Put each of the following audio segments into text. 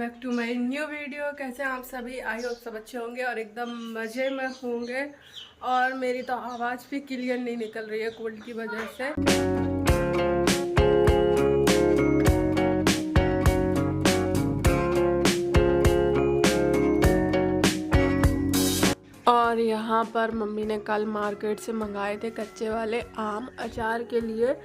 Back to my new video. कैसे हैं आप सभी? आई होप सब अच्छे होंगे और एकदम मज़े में होंगे। और मेरी तो आवाज़ भी क्लियर नहीं निकल रही है कोल्ड की वजह से। और यहाँ पर मम्मी ने कल मार्केट से मंगाए थे कच्चे वाले आम अचार के लिए।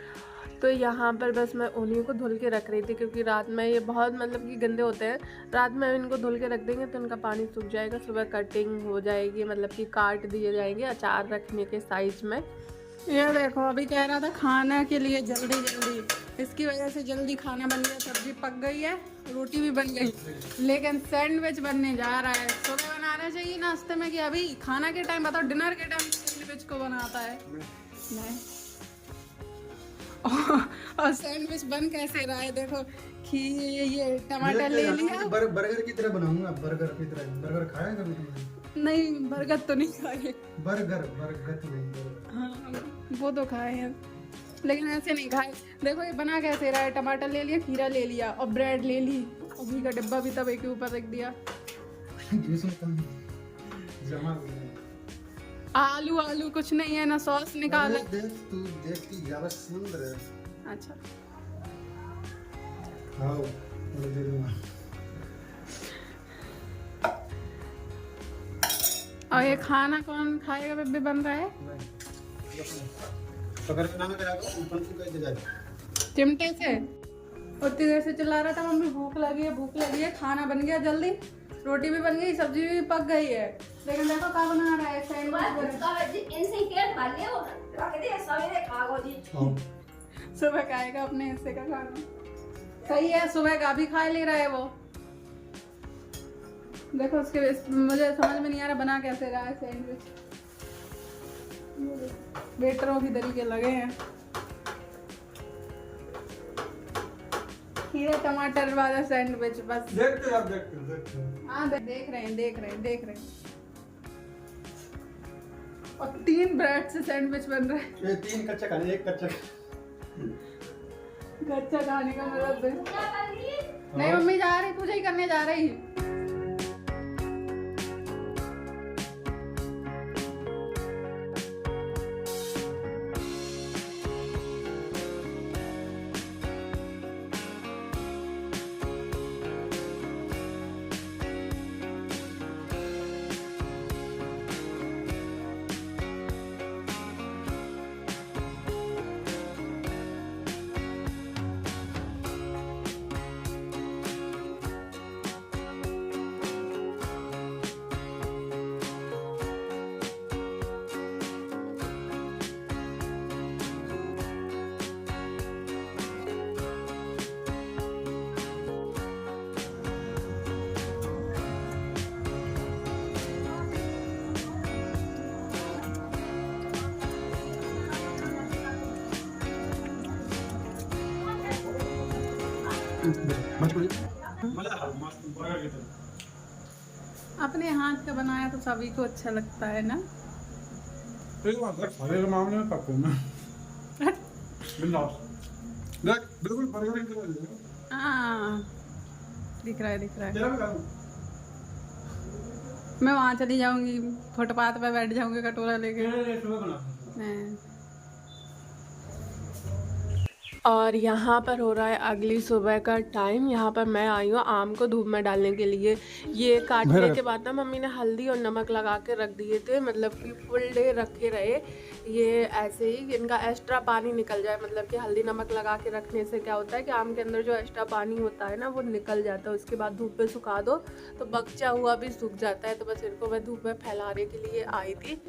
तो यहाँ पर बस मैं उन्हीं को धुल के रख रही थी, क्योंकि रात में ये बहुत मतलब कि गंदे होते हैं। रात में इनको धुल के रख देंगे तो इनका पानी सूख जाएगा, सुबह कटिंग हो जाएगी, मतलब कि काट दिए जाएंगे अचार रखने के साइज में। ये देखो, अभी कह रहा था खाना के लिए जल्दी जल्दी, इसकी वजह से जल्दी खाना बन गया। सब्जी पक गई है, रोटी भी बन गई, लेकिन सैंडविच बनने जा रहा है। सुबह बनाना चाहिए नाश्ते में कि अभी खाना के टाइम? बताओ, डिनर के टाइम सैंडविच को बनाता है? नहीं। और सैंडविच बन कैसे रहा है देखो, खीर, ये टमाटर ले लिया। बर्गर की तरह बनाऊंगा, बर्गर की तरह। बर्गर खाया कभी तुमने? नहीं, बर्गर तो नहीं खाए। बर्गर तो नहीं। हाँ, वो तो खाए हैं, लेकिन ऐसे नहीं खाए। देखो ये बना कैसे रहा है, टमाटर ले लिया, खीरा ले लिया और ब्रेड ले ली, और घी का डिब्बा भी तवे के ऊपर रख दिया। जमा आलू आलू कुछ नहीं है ना, सॉस निकाला। देख की ज्यादा सुंदर है। अच्छा, आओ मैं दे दूंगा। और ये खाना कौन खाएगा? बेबे बन रहा है पकड़ के नाम करा दो, ऊपर से कैसे जाए चिमटे से। उतनी देर से चिल्ला रहा था, मम्मी भूख लगी है, भूख लगी है। खाना बन गया जल्दी, रोटी भी बन गई, सब्जी भी पक गई है, लेकिन देखो क्या बना रहा है। सुबह खाएगा अपने हिस्से का खाना। सही है, सुबह का भी खा ले रहा है वो। देखो उसके, मुझे समझ में नहीं आ रहा बना कैसे रहा है सैंडविच। वेटरों की तरीके लगे हैं। खीरे टमाटर वाला सैंडविच बस। देखते हो। हाँ देख रहे हैं। और 3 ब्रेड से सैंडविच बन रहा है। ये 3 कच्चा खाने, 1 कच्चा खाने का मतलब नहीं। मम्मी जा रही, पूजा ही करने जा रही। अपने हाथ का बनाया तो सभी को अच्छा लगता है ना। खाने के मामले में पक्का मैं देख बिल्कुल बर्गर की तरह। हाँ दिख रहा है। मैं वहाँ चली जाऊंगी, फुटपाथ पे बैठ जाऊंगी कटोरा लेके। और यहाँ पर हो रहा है अगली सुबह का टाइम। यहाँ पर मैं आई हूँ आम को धूप में डालने के लिए। ये काटने के बाद ना मम्मी ने हल्दी और नमक लगा के रख दिए थे, मतलब कि फुल डे रखे रहे ये ऐसे ही, इनका एक्स्ट्रा पानी निकल जाए। मतलब कि हल्दी नमक लगा के रखने से क्या होता है कि आम के अंदर जो एक्स्ट्रा पानी होता है ना वो निकल जाता है। उसके बाद धूप पे सुखा दो तो बच्चा हुआ भी सूख जाता है। तो बस इनको मैं धूप में फैलाने के लिए आई थी।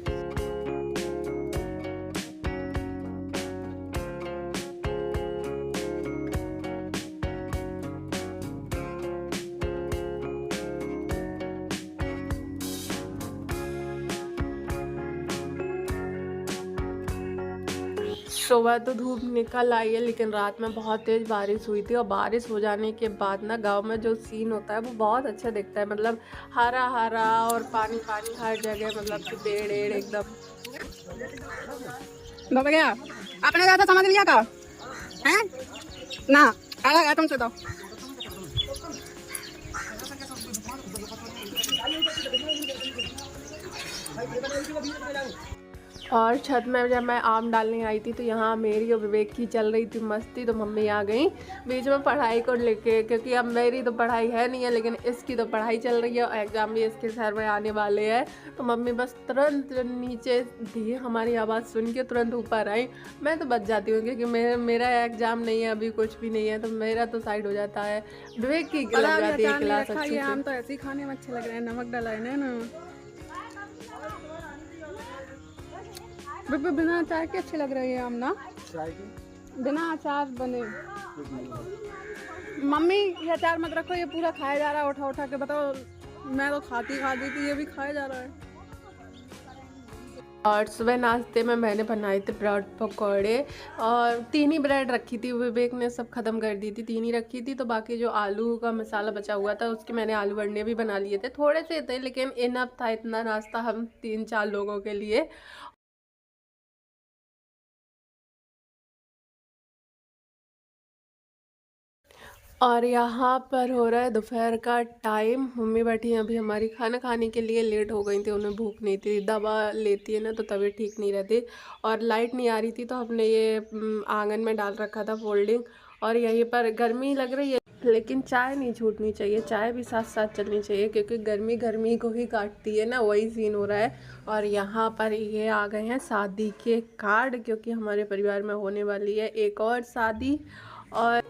सुबह तो धूप निकल आई है, लेकिन रात में बहुत तेज़ बारिश हुई थी। और बारिश हो जाने के बाद ना गांव में जो सीन होता है वो बहुत अच्छा दिखता है। मतलब हरा हरा और पानी पानी हर जगह, मतलब कि पेड़ एड़ एकदम। गया आपने ज़्यादा समझ लिया का है ना? अलग है तुमसे तो। और छत में जब मैं आम डालने आई थी तो यहाँ मेरी और विवेक की चल रही थी मस्ती, तो मम्मी आ गई बीच में पढ़ाई को लेके, क्योंकि अब मेरी तो पढ़ाई है नहीं है लेकिन इसकी तो पढ़ाई चल रही है और एग्ज़ाम भी इसके सर में आने वाले हैं। तो मम्मी बस तुरंत नीचे थी, हमारी आवाज़ सुन के तुरंत ऊपर आई। मैं तो बच जाती हूँ क्योंकि मेरा एग्ज़ाम नहीं है, अभी कुछ भी नहीं है, तो मेरा तो साइड हो जाता है। विवेक की लग जाती है क्लास अच्छी से। आम तो ऐसे ही खाने में अच्छे लग रहे हैं, नमक डाला है ना। बिना अचार के अच्छे लग रहे हैं आम ना, बिना अचार बने। मम्मी ये अचार मत रखो, ये पूरा खाया जा रहा है उठा उठा के। बताओ, मैं तो खाती थी, ये भी खाया जा रहा है। और सुबह नाश्ते में मैंने बनाए थे ब्रेड पकौड़े, और 3 ही ब्रेड रखी थी, विवेक ने सब ख़त्म कर दी थी, 3 ही रखी थी। तो बाकी जो आलू का मसाला बचा हुआ था उसके मैंने आलू वड़ने भी बना लिए थे, थोड़े से थे लेकिन इनफ था इतना नाश्ता हम 3-4 लोगों के लिए। और यहाँ पर हो रहा है दोपहर का टाइम, मम्मी बैठी हैं अभी हमारी खाना खाने के लिए, लेट हो गई थी, उन्हें भूख नहीं थी, दवा लेती है ना तो तबीयत ठीक नहीं रहती, और लाइट नहीं आ रही थी तो हमने ये आंगन में डाल रखा था फोल्डिंग, और यहीं पर गर्मी लग रही है लेकिन चाय नहीं छूटनी चाहिए, चाय भी साथ साथ चलनी चाहिए क्योंकि गर्मी गर्मी को ही काटती है ना, वही सीन हो रहा है। और यहाँ पर ये आ गए हैं शादी के कार्ड, क्योंकि हमारे परिवार में होने वाली है एक और शादी। और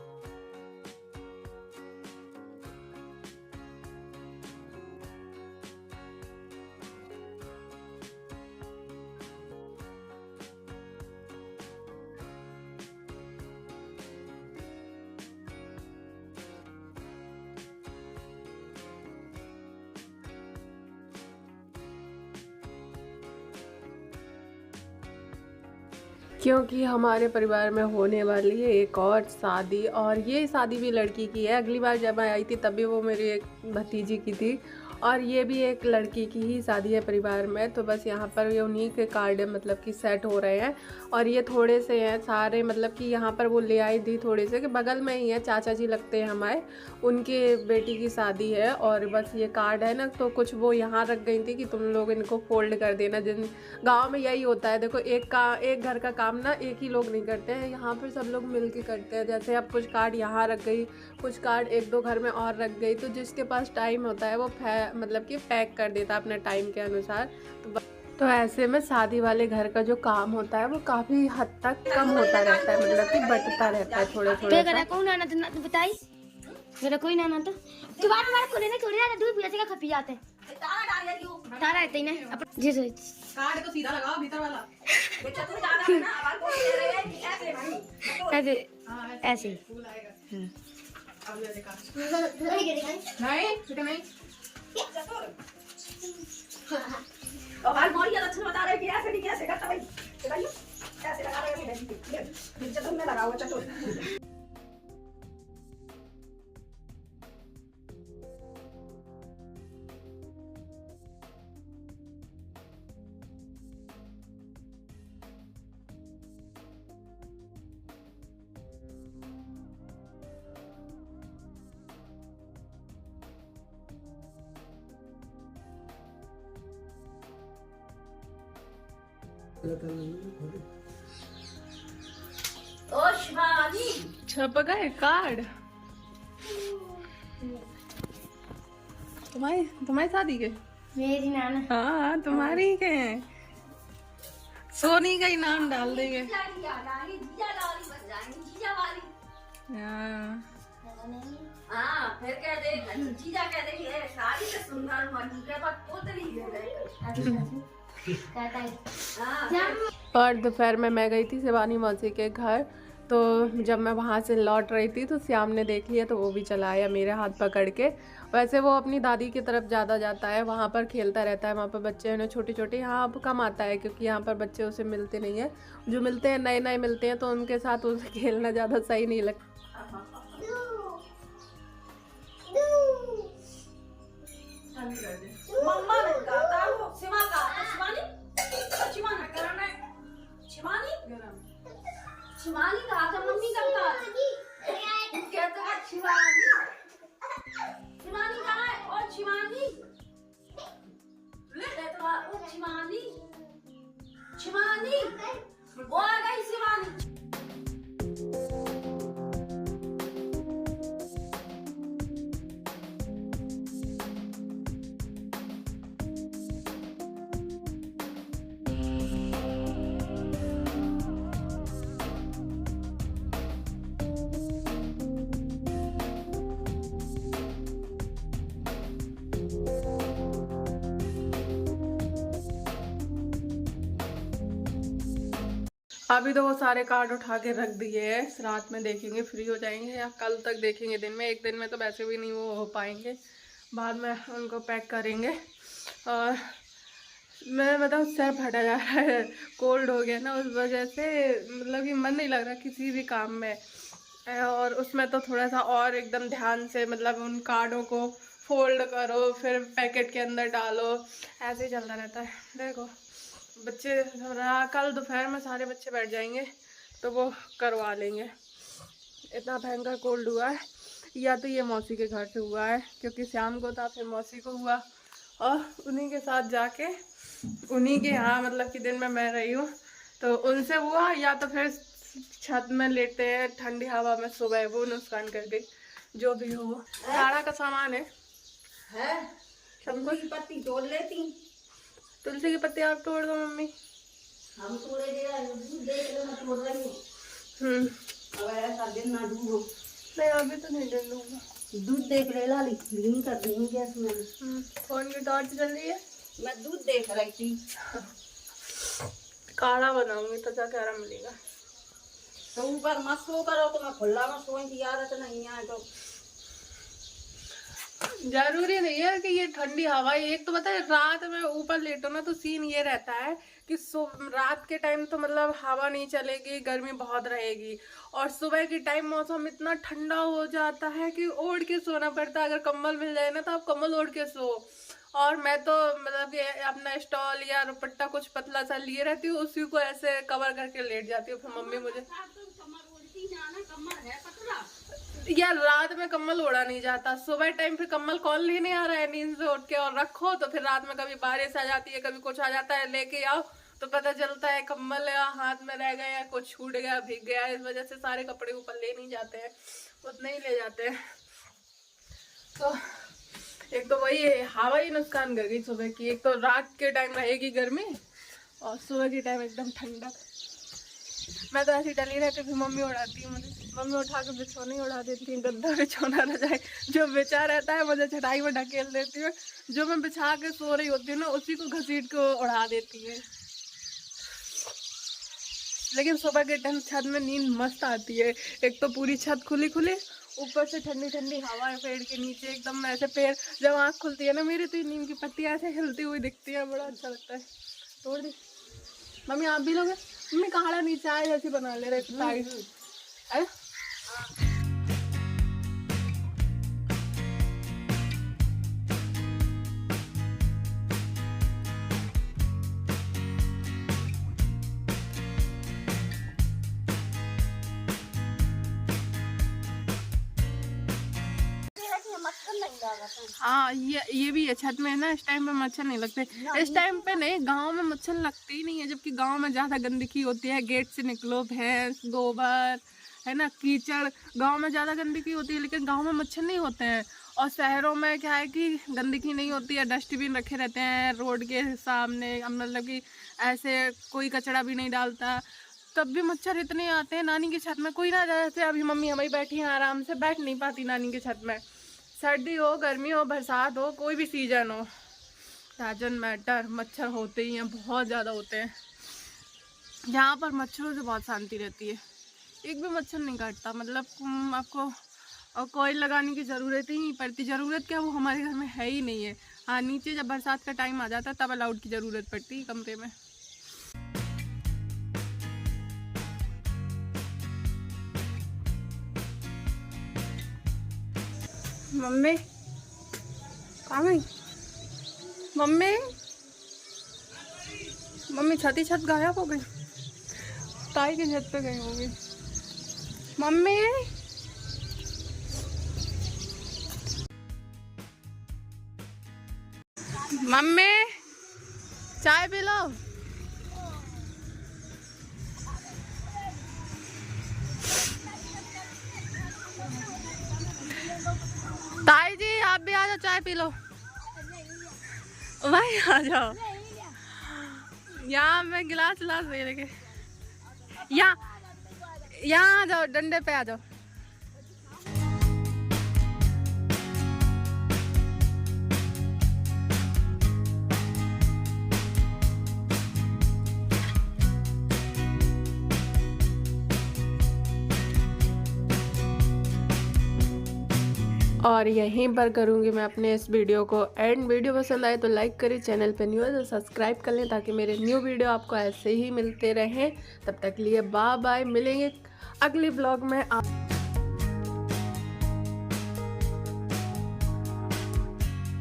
क्योंकि हमारे परिवार में होने वाली है एक और शादी, और ये शादी भी लड़की की है। अगली बार जब मैं आई थी तभी वो मेरी एक भतीजी की थी, और ये भी एक लड़की की ही शादी है परिवार में। तो बस यहाँ पर ये उन्हीं के कार्ड मतलब कि सेट हो रहे हैं, और ये थोड़े से हैं सारे, मतलब कि यहाँ पर वो ले आई थी थोड़े से, कि बगल में ही है, चाचा जी लगते हैं हमारे, उनके बेटी की शादी है। और बस ये कार्ड है ना, तो कुछ वो यहाँ रख गई थी कि तुम लोग इनको फोल्ड कर देना। जिन गाँव में यही होता है, देखो एक घर का काम ना एक ही लोग नहीं करते हैं, यहाँ पर सब लोग मिल के करते हैं। जैसे अब कुछ कार्ड यहाँ रख गई, कुछ कार्ड 1-2 घर में और रख गई, तो जिसके पास टाइम होता है वो मतलब कि पैक कर देता अपने टाइम के अनुसार। तो ऐसे में शादी वाले घर का जो काम होता है वो काफ़ी हद तक कम होता रहता है, मतलब कि बटता रहता है थोड़े थोड़े। मेरा कोई ना तो तुम्हारे को लेने थोड़ी ना दूध पिया का खपी जाते तारा डाल दे दियो तारा रहते ही ना जी जी कार्ड को सीधा लगाओ भीतर वाला। बेटा तू डाला है ना आवाज को ले रहे हैं ऐसे भाई ऐसे फूल आएगा। अब ये देखा नहीं बेटा नहीं। और बाल मोरी लक्षण बता रहे कि ऐसे नहीं कैसे करता भाई बताइए ऐसे लगा रहे हैं नीचे तुमने लगा हुआ चटोर। ओ शिवानी छप गए कार्ड तुम्हारी शादी के? मेरी नाना हाँ तुम्हारी के हैं, सोनी का ही नाम डाल देंगे। हाँ फिर कह दे जीजा कह दे ये सारी से सुंदर मनी के बाद पोतली दे और दोपहर में मैं गई थी शिवानी मौसी के घर, तो जब मैं वहाँ से लौट रही थी तो श्याम ने देख लिया तो वो भी चला आया मेरे हाथ पकड़ के। वैसे वो अपनी दादी की तरफ ज़्यादा जाता है, वहाँ पर खेलता रहता है, वहाँ पर बच्चे हैं ना छोटे छोटे, यहाँ अब कम आता है क्योंकि यहाँ पर बच्चे उसे मिलते नहीं हैं, जो मिलते हैं नए नए मिलते हैं, तो उनके साथ उसे खेलना ज़्यादा सही नहीं लगता। मम्मा ने कहा वो शिवा का शिवानी शिवानी करना शिवानी शिवानी कहा था मम्मी का कहता है शिवानी शिवानी कहाँ है और शिवानी ले तो शिवानी शिवानी अभी तो वो सारे कार्ड उठा के रख दिए हैं, रात में देखेंगे, फ्री हो जाएंगे या कल तक देखेंगे। दिन में, एक दिन में तो वैसे भी नहीं वो हो पाएंगे, बाद में उनको पैक करेंगे। और मैं मतलब सर फटा जा रहा है, कोल्ड हो गया ना, उस वजह से मतलब कि मन नहीं लग रहा किसी भी काम में। और उसमें तो थोड़ा सा और एकदम ध्यान से मतलब उन कार्डों को फोल्ड करो, फिर पैकेट के अंदर डालो, ऐसे ही चलता रहता है। देखो बच्चे, कल दोपहर में सारे बच्चे बैठ जाएंगे तो वो करवा लेंगे। इतना भयंकर कोल्ड हुआ है, या तो ये मौसी के घर से हुआ है क्योंकि शाम को था, फिर मौसी को हुआ और उन्हीं के साथ जाके उन्हीं के यहाँ मतलब कि दिन में मैं रही हूँ तो उनसे हुआ, या तो फिर छत में लेटे हैं ठंडी हवा में सुबह वो नुकसान कर गई। जो भी हो वो सारा का सामान है सब कुछ। पत्ती तोड़ लेती, तुलसी की पत्ती आप तोड़ दो मम्मी। हम तोड़े देख लो, मैं तोड़ रही हूँ। अब ऐसा दिन ना डूबो। नहीं अभी तो नहीं डर लूँगा। दूध देख ले लाली, ग्रीन कर देंगे गैस में। फोन की टॉर्च जल रही है, मैं दूध देख रही थी। काढ़ा बनाऊंगी तो जाके आराम मिलेगा। तो ऊपर मत सो करो, तो मैं खुला में सोने की आदत नहीं है। तो जरूरी नहीं है कि ये ठंडी हवा, एक तो पता है रात में ऊपर लेटो ना तो सीन ये रहता है कि रात के टाइम तो मतलब हवा नहीं चलेगी, गर्मी बहुत रहेगी, और सुबह के टाइम मौसम इतना ठंडा हो जाता है कि ओढ़ के सोना पड़ता है। अगर कंबल मिल जाए ना तो आप कंबल ओढ़ के सो। और मैं तो मतलब कि अपना स्टॉल या दुपट्टा कुछ पतला सा लिए रहती हूँ, उसी को ऐसे कवर करके लेट जाती हूँ। फिर मम्मी मुझे यार रात में कम्बल ओढ़ा नहीं जाता, सुबह टाइम फिर कम्बल कौन लेने आ रहा है नींद से उठ के, और रखो तो फिर रात में कभी बारिश आ जाती है, कभी कुछ आ जाता है, लेके आओ तो पता चलता है कम्बल या हाथ में रह गया या कुछ छूट गया, भीग गया। इस वजह से सारे कपड़े ऊपर ले नहीं जाते हैं, उतने ही ले जाते हैं। तो एक तो वही है, हवा ही नुकसान कर गई सुबह की। एक तो रात के टाइम रहेगी गर्मी और सुबह के टाइम एकदम ठंडक। मैं तो ऐसी डली रहती थी, मम्मी उड़ाती है मुझे, मम्मी उठा के बिछौने ही उड़ा देती है, गद्दा बिछौना रजाई जो बिछा रहता है मुझे चटाई में ढकेल देती है, जो मैं बिछा के सो रही होती हूँ ना उसी को घसीट के उड़ा देती है। लेकिन सुबह के टाइम छत में नींद मस्त आती है, एक तो पूरी छत खुली खुली, ऊपर से ठंडी ठंडी हवा है पेड़ के नीचे एकदम। ऐसे पेड़ जब आँख खुलती है ना मेरी तो नीम की पत्तियाँ ऐसे हिलती हुई दिखती है, बड़ा अच्छा लगता है। तोड़ दी मम्मी, आप भी लोगे? मम्मी काढ़ा नीचे आए जैसे बना ले रहे है। हाँ ये भी है, छत में है ना इस टाइम पे मच्छर नहीं लगते। इस टाइम पे नहीं, गांव में मच्छर लगते ही नहीं है, जबकि गांव में ज़्यादा गंदगी होती है। गेट से निकलो, भैंस गोबर है ना, कीचड़, गांव में ज़्यादा गंदगी होती है, लेकिन गांव में मच्छर नहीं होते हैं। और शहरों में क्या है कि गंदगी नहीं होती है, डस्टबिन रखे रहते हैं रोड के सामने, मतलब कि ऐसे कोई कचरा भी नहीं डालता, तब भी मच्छर इतने आते हैं। नानी की छत में कोई ना, जैसे अभी मम्मी हमारी बैठी है आराम से, बैठ नहीं पाती नानी की छत में। सर्दी हो, गर्मी हो, बरसात हो, कोई भी सीजन हो, डजंट मैटर, मच्छर होते ही हैं, बहुत ज़्यादा होते हैं। यहाँ पर मच्छरों से बहुत शांति रहती है, एक भी मच्छर नहीं काटता। मतलब आपको कोई लगाने की ज़रूरत ही नहीं पड़ती। ज़रूरत क्या, वो हमारे घर में है ही नहीं है। हाँ नीचे जब बरसात का टाइम आ जाता है तब अलाउड की ज़रूरत पड़ती है कमरे में। मम्मी कहाँ गई? मम्मी मम्मी छत गायब हो गई, ताई की छत पे गई होगी। मम्मी मम्मी चाय पी लो। ताई जी आप भी आ जाओ, चाय पी लो। भाई आ जाओ, यहाँ मैं गिलास ले लेके, यहाँ आ जाओ, डंडे पे आ जाओ। और यहीं पर करूँगी मैं अपने इस वीडियो को एंड। वीडियो पसंद आए तो लाइक करें, चैनल पे न्यू है तो सब्सक्राइब कर लें ताकि मेरे न्यू वीडियो आपको ऐसे ही मिलते रहें। तब तक लिए बाय बाय, मिलेंगे अगले ब्लॉग में।